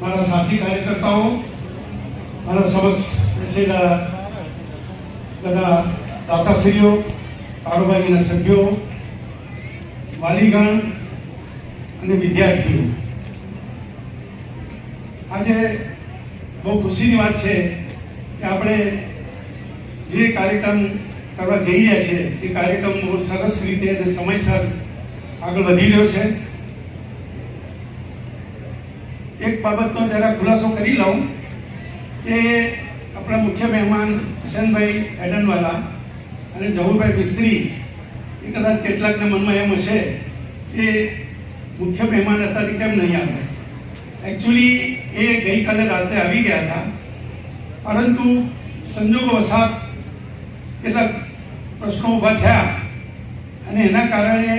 મારા સાથી કાર્યકર્તાઓ, મારા સમક્ષ બેસેલા બધા દાતાશ્રીઓ, કારોબારીના સભ્યો, વાલીગણ અને વિદ્યાર્થીઓ, આજે બહુ ખુશીની વાત છે કે આપણે જે કાર્યક્રમ કરવા જઈ રહ્યા છીએ એ કાર્યક્રમ બહુ સરસ રીતે અને સમયસર આગળ વધી રહ્યો છે. એક બાબતનો જરા ખુલાસો કરી લઉં કે આપણા મુખ્ય મહેમાન હુસેનભાઈ એડનવાલા અને જહુરભાઈ મિસ્ત્રી એ કદાચ કેટલાકના મનમાં એમ હશે કે મુખ્ય મહેમાન હતા કેમ નહીં આવ્યા. એકચ્યુઅલી એ ગઈકાલે રાત્રે આવી ગયા હતા, પરંતુ સંજોગોવશાત કેટલાક પ્રશ્નો ઊભા થયા અને એના કારણે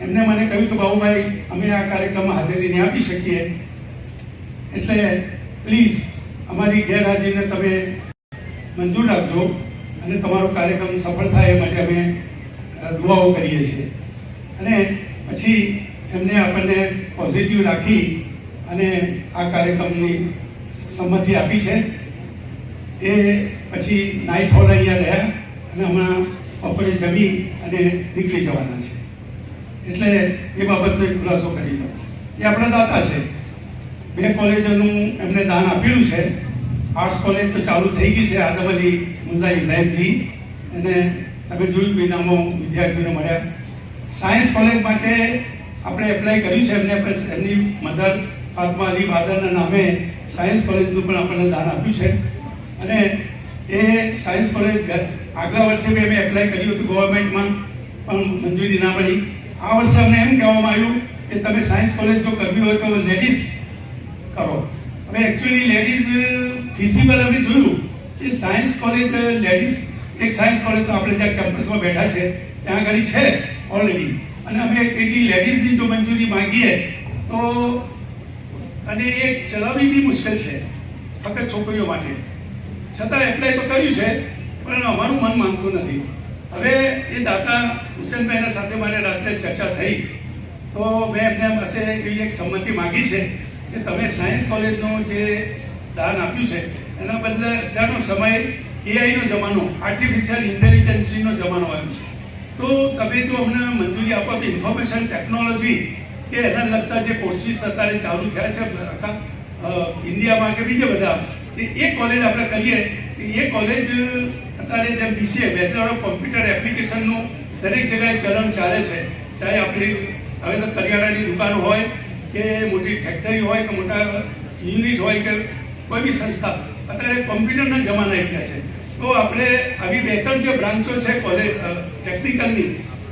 એમને મને કહ્યું કે બાબુભાઈ અમે આ કાર્યક્રમમાં હાજરી નહીં આપી શકીએ, એટલે પ્લીઝ અમારી ગેરહાજરીને તમે મંજૂર રાખજો અને તમારો કાર્યક્રમ સફળ થાય એ માટે અમે દુઆઓ કરીએ છીએ. અને પછી એમને આપણને પોઝિટિવ રાખી અને આ કાર્યક્રમની સંમતિ આપી છે. એ પછી નાઇટ હોલ અહીંયા રહ્યા અને હમણાં બપોરે જમી અને નીકળી જવાના છે. એટલે એ બાબતનો એક ખુલાસો કરી દો. એ આપણા દાતા છે. 2 કોલેજોનું એમને દાન આપેલું છે. આર્ટ્સ કોલેજ તો ચાલુ થઈ ગઈ છે આદમ અલી મુલ્લા ઇબ્રાહીમથી, અને તમે જોયું બેનામો વિદ્યાર્થીઓને મળ્યા. સાયન્સ કોલેજ માટે આપણે એપ્લાય કર્યું છે. એમની મધર ફાતમા અલી બાદરના નામે સાયન્સ કોલેજનું પણ આપણને દાન આપ્યું છે. અને એ સાયન્સ કોલેજ આગલા વર્ષે બી અમે એપ્લાય કર્યું હતું ગવર્મેન્ટમાં, પણ મંજૂરી ના મળી. આ વર્ષે અમને એમ કહેવામાં આવ્યું કે તમે સાયન્સ કોલેજ જો કરવી હોય તો લેડીઝ કરો. હવે એકચ્યુઅલી લેડીઝ ફિઝિબલ અમે જોયું કે સાયન્સ કોલેજ લેડીઝ એક સાયન્સ કોલેજ તો આપણે જ્યાં કેમ્પસમાં બેઠા છે ત્યાં આગળ છે જ ઓલરેડી, અને અમે કેટલી લેડીઝની જો મંજૂરી માંગીએ તો અને એ ચલાવવી બી મુશ્કેલ છે ફક્ત છોકરીઓ માટે. છતાં એપ્લાય તો કર્યું છે પણ અમારું મન માનતું નથી. હવે એ દાતા હુસેનભાઈના સાથે મારે રાત્રે ચર્ચા થઈ તો મેં એમને પાસે એવી એક સંમતિ માગી છે કે તમે સાયન્સ કોલેજનું જે દાન આપ્યું છે એના બદલે અત્યારનો સમય એઆઈનો જમાનો, આર્ટિફિશિયલ ઇન્ટેલિજન્સનો જમાનો આવ્યો છે, તો તમે જો અમને મંજૂરી આપો તો ઇન્ફોર્મેશન ટેકનોલોજી કે એના લગતા જે કોર્સિસ અત્યારે ચાલુ થયા છે આખા ઇન્ડિયામાં કે બીજે બધા, એ કોલેજ આપણે કરીએ. એ કોલેજ અત્યારે જેમ BCA બેચલર ઓફ કોમ્પ્યુટર એપ્લિકેશનનું દરેક જગ્યાએ ચલણ ચાલે છે. ચાહે આપણી હવે તો કરિયાણાની દુકાન હોય કે મોટી ફેક્ટરી હોય કે મોટા યુનિટ હોય કે કોઈ બી સંસ્થા, અત્યારે કોમ્પ્યુટરના જમાના આવ્યા છે. તો આપણે આવી 2-3 જે બ્રાન્ચો છે કોલેજ ટેકનિકલની,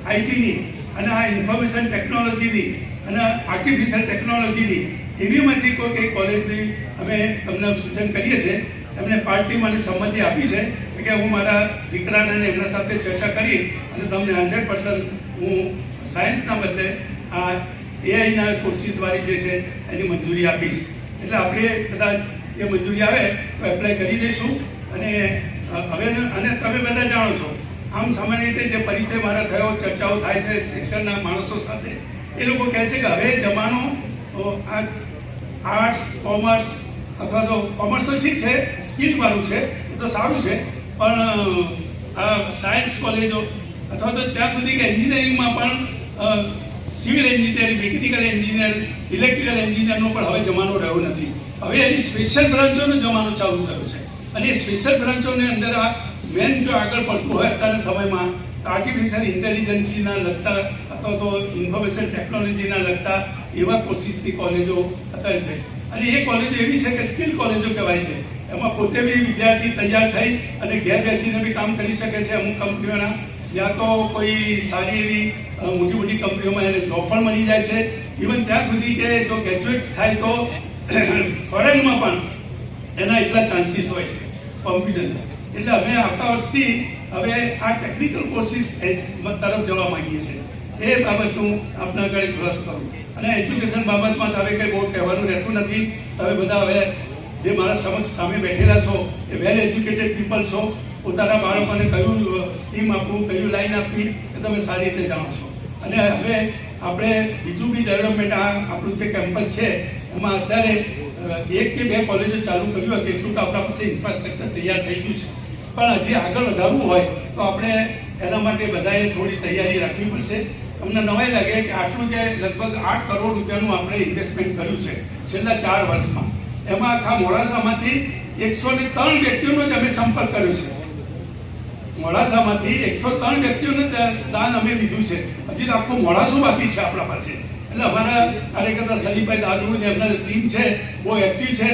આઈટીની અને આ ઇન્ફોર્મેશન ટેકનોલોજીની અને આર્ટિફિશિયલ ટેકનોલોજીની, એવીમાંથી કોઈ કઈ કોલેજની અમે તમને સૂચન કરીએ છીએ. એમને પાર્ટીમાં સંમતિ આપી છે કે હું મારા દીકરાને એમના સાથે ચર્ચા કરી અને તમને 100% હું સાયન્સના બદલે આ એઆઈના કોર્સિસવાળી જે છે એની મંજૂરી આપીશ. એટલે આપણે કદાચ એ મંજૂરી આવે તો એપ્લાય કરી દઈશું. અને હવે અને તમે બધા જાણો છો, આમ સામાન્ય રીતે જે પરિચય મારા થયો, ચર્ચાઓ થાય છે શિક્ષણના માણસો સાથે, એ લોકો કહે છે કે હવે જમાનો આ આર્ટ્સ કોમર્સ અથવા તો કોમર્સ તો ઠીક છે, સ્કિલવાળું છે એ તો સારું છે, પણ આ સાયન્સ કોલેજો અથવા તો ત્યાં સુધી કે એન્જિનિયરિંગમાં પણ civil engineer, mechanical engineer, electrical એન્જિનિયરનો પણ હવે જમાનો રહ્યો નથી. હવે એની સ્પેશિયલ બ્રાન્ચોનો જમાનો ચાલુ થયો છે. અને એ સ્પેશિયલ બ્રાન્ચોની અંદર આ મેન જો આગળ પડતું હોય અત્યારના સમયમાં આર્ટિફિશિયલ ઇન્ટેલિજન્સના લગતા અથવા તો ઇન્ફોર્મેશન ટેકનોલોજીના લગતા એવા કોર્સિસની કોલેજો અત્યારે થાય છે. અને એ કોલેજો એવી છે કે સ્કિલ કોલેજો કહેવાય છે. એમાં પોતે બી વિદ્યાર્થી તૈયાર થઈ અને ઘેર બેસીને બી કામ કરી શકે છે. અમુક કંપનીઓના યા તો કોઈ સારી એવી મોટી મોટી કંપનીઓમાં એને જોબ પણ મળી જાય છે. ઇવન ત્યાં સુધી કે જો ગ્રેજ્યુએટ થાય તો ફોરેનમાં પણ એના એટલા ચાન્સીસ હોય છે કોમ્પ્યુટરના. એટલે અમે આવતા વર્ષથી હવે આ ટેકનિકલ કોર્સિસ તરફ જવા માંગીએ છીએ. એ બાબતનું આપના આગળ ખુલાસો કરું. અને એજ્યુકેશન બાબતમાં હવે કંઈ બહુ કહેવાનું રહેતું નથી. તમે બધા હવે જે મારા સમક્ષ સામે બેઠેલા છો એ વેલ એજ્યુકેટેડ પીપલ છો. પોતાના બાળકોને કયું સ્કીમ આપવું, કયું લાઈન આપવી એ તમે સારી રીતે જાણો છો. અને હવે આપણે બીજું બી ડેવલપમેન્ટ, આ આપણું જે કેમ્પસ છે એમાં અત્યારે એક કે બે કોલેજો ચાલુ કર્યું હતું એટલું તો આપણા પાસે ઇન્ફ્રાસ્ટ્રક્ચર તૈયાર થઈ ગયું છે, પણ હજી આગળ વધારવું હોય તો આપણે એના માટે બધાએ થોડી તૈયારી રાખવી પડશે. અમને નવાઈ લાગે કે આટલું જે લગભગ 8 કરોડ રૂપિયાનું આપણે ઇન્વેસ્ટમેન્ટ કર્યું છે છેલ્લા 4 વર્ષમાં, એમાં આખા મોડાસામાંથી 103 વ્યક્તિઓનો જ અમે સંપર્ક કર્યો છે. મોડાસામાંથી 103 વ્યક્તિઓને દાન અમે લીધું છે. હજી આખું મોડાસું બાકી છે આપણા પાસે. એટલે અમારા કાર્યકર્તા સલીમભાઈ દાદુ ને એમના ટીમ છે બહુ એક્ટિવ છે.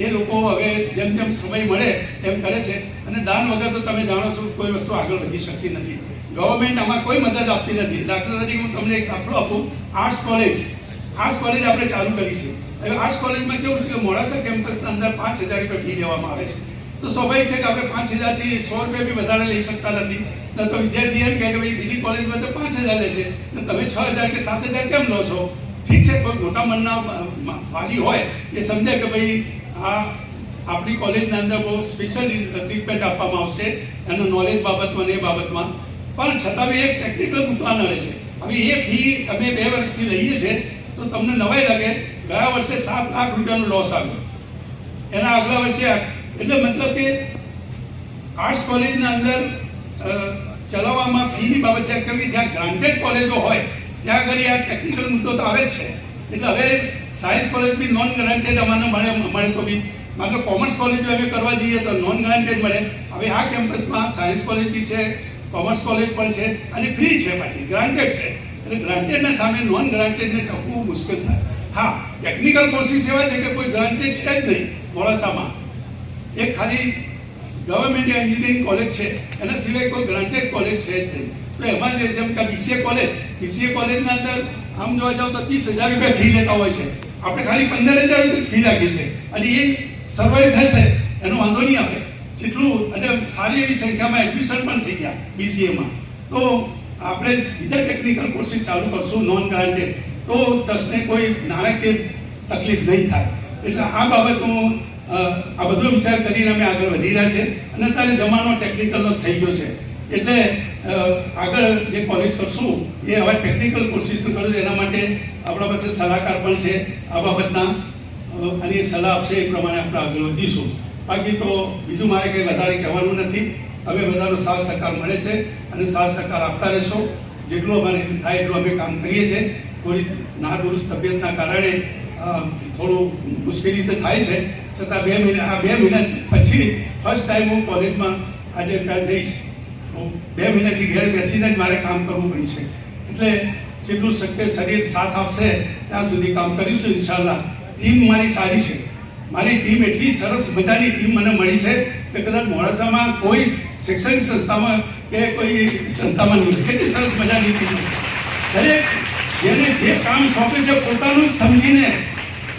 એ લોકો હવે જેમ જેમ સમય મળે એમ કરે છે. અને દાન વગર તો તમે જાણો છો કોઈ વસ્તુ આગળ વધી શકતી નથી. ગવર્મેન્ટ આમાં કોઈ મદદ આપતી નથી. દાખલા તરીકે હું તમને એક દાખલો આપું. આર્ટ્સ કોલેજ આપણે ચાલુ કરી છે. હવે આર્ટ્સ કોલેજમાં કેવું છે કે મોડાસા કેમ્પસના અંદર 5,000 રૂપિયા ફી લેવામાં આવે છે. તો સ્વાભાવિક છે કે આપણે 5,000 થી 100 રૂપિયા બી વધારે લઈ શકતા નથી. તો વિદ્યાર્થી એમ કહે કે ભાઈ બીજી કોલેજમાં તો 5,000 લે છે, તમે 6,000 કે 7,000 કેમ લો છો? ઠીક છે, કોઈ મોટા મનના વાલી હોય એ સમજે કે ભાઈ આ આપણી કોલેજના અંદર બહુ સ્પેશિયલ ટ્રીટમેન્ટ આપવામાં આવશે એનું નોલેજ બાબતમાં ને એ બાબતમાં, પણ છતાં બી એક ટેકનિકલ મુદ્દા નડે છે. હવે એ ફી અમે 2 વર્ષથી લઈએ છીએ તો તમને નવાઈ લાગે, ગયા વર્ષે 7 લાખ રૂપિયાનો લોસ આવ્યો, એના આગલા વર્ષે એટલે મતલબ કે આર્ટ્સ કોલેજના અંદર ચલાવવામાં ફીની બાબત ચેક કરવી. જ્યાં ગ્રાન્ટેડ કોલેજો હોય ત્યાં આગળ આ ટેકનિકલ મુદ્દો તો આવે જ છે. એટલે હવે સાયન્સ કોલેજ બી નોન ગ્રાન્ટેડ અમાને મળે તો બી માત્ર કોમર્સ કોલેજ અમે કરવા જઈએ તો નોન ગ્રાન્ટેડ મળે. હવે આ કેમ્પસમાં સાયન્સ કોલેજ બી છે, કોમર્સ કોલેજ પણ છે અને ફ્રી છે, પાછી ગ્રાન્ટેડ છે. એટલે ગ્રાન્ટેડના સામે નોન ગ્રાન્ટેડને ટકવું મુશ્કેલ થાય. હા, ટેકનિકલ કોર્સિસ એવા છે કે કોઈ ગ્રાન્ટેડ છે જ નહીં મોડાસામાં. એક ખાલી ગવર્મેન્ટ એન્જિનિયરિંગ કોલેજ છે, એના સિવાય કોઈ ગ્રાન્ટેડ કોલેજ છે જ નહીં. તો એમાં જેમ કે બીસીએ કોલેજના અંદર આમ જોવા જાવ તો 30,000 રૂપિયા ફી લેતા હોય છે. આપણે ખાલી 15,000 રૂપિયા ફી રાખી છે અને એ સર્વાઈવ થશે એનો વાંધો નહીં આવે જેટલું. અને સારી એવી સંખ્યામાં એડમિશન પણ થઈ ગયા બીસીએમાં. તો આપણે બીજા ટેકનિકલ કોર્સિસ ચાલુ કરશું નોન ગ્રાન્ટેડ, તો ટ્રસ્ટને કોઈ નાણાકીય તકલીફ નહીં થાય. એટલે આ બાબત હું આ બધો વિચાર કરીને અમે આગળ વધી રહ્યા છે. અને અત્યારે જમાનો ટેકનિકલનો થઈ ગયો છે એટલે આગળ જે કોલેજ કરશું એ હવે ટેકનિકલ કોર્સિસ કરશું. એના માટે આપણા પાસે સલાહકાર પણ છે આ બાબતના, અને એ સલાહ આપશે એ પ્રમાણે આપણે આગળ વધીશું. બાકી તો બીજું મારે કંઈ વધારે કહેવાનું નથી. અમે બધાનો સાથ સહકાર મળે છે અને સાથ સહકાર આપતા રહેશો. જેટલું અમારે થાય એટલું અમે કામ કરીએ છીએ. થોડી નાદુરસ્ત તબિયતના કારણે થોડું મુશ્કેલી તો થાય છે, છતાં 2 મહિના પછી ફર્સ્ટ ટાઈમ હું કોલેજમાં આજે ત્યાં જઈશ. 2 મહિનાથી ઘેર બેસીને જ મારે કામ કરવું પડ્યું છે. એટલે જેટલું શક્ય શરીર સાથ આપશે ત્યાં સુધી કામ કરીશું ઇન્શાલ્લાહ. ટીમ મારી સારી છે. મારી ટીમ એટલી સરસ મજાની ટીમ મને મળી છે કે કદાચ મોડાસામાં કોઈ શૈક્ષણિક સંસ્થામાં કે કોઈ સંસ્થામાં નહીં. કેટલી સરસ મજાની ટીમ. દરેક જેને જે કામ સોંપે છે પોતાનું સમજીને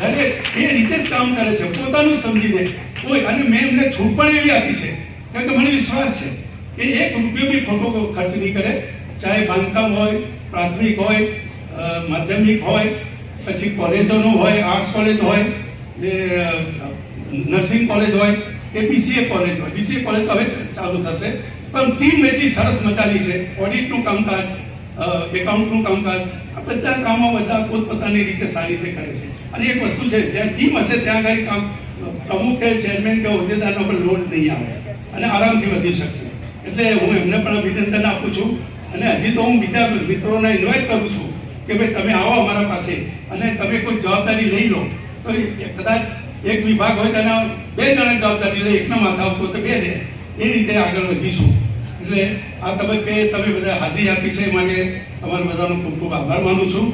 દરેક એ રીતે જ કામ કરે છે, પોતાનું સમજીને. કોઈ અને મેં એમને છૂટ પણ એવી આપી છે કારણ કે મને વિશ્વાસ છે કે 1 રૂપિયો બી ખોટો ખર્ચ નહીં કરે. ચાહે બાંધકામ હોય, પ્રાથમિક હોય, માધ્યમિક હોય, પછી કોલેજોનું હોય, આર્ટ્સ કોલેજ હોય, એ નર્સિંગ કોલેજ હોય કે બીસીએ કોલેજ હોય. બીસીએ કોલેજ તો હવે ચાલુ થશે, પણ ટીમ એટલી સરસ મજાની છે. ઓડિટનું કામકાજ, એકાઉન્ટનું કામકાજ, આ બધા કામો બધા પોતપોતાની રીતે સારી રીતે કરે છે. અને એક વસ્તુ છે, જ્યાં ટીમ હશે ત્યાં આગળ કામ પ્રમુખ કે ચેરમેન કે હોદ્દેદારનો પણ લોડ નહીં આવે અને આરામથી વધી શકશે. એટલે હું એમને પણ અભિનંદન આપું છું. અને હજી તો હું બીજા મિત્રોને ઇન્વાઇટ કરું છું કે ભાઈ તમે આવો અમારા પાસે અને તમે કોઈ જવાબદારી લઈ લો. તો કદાચ એક વિભાગ હોય તેના 2 જણા જવાબદારી લે, એકના માથા આવતો તો 2 લે, એ રીતે આગળ વધીશું. એટલે આ તબક્કે તમે બધા હાજરી આપી છે એ માટે તમારા બધાનો ખૂબ ખૂબ આભાર માનું છું.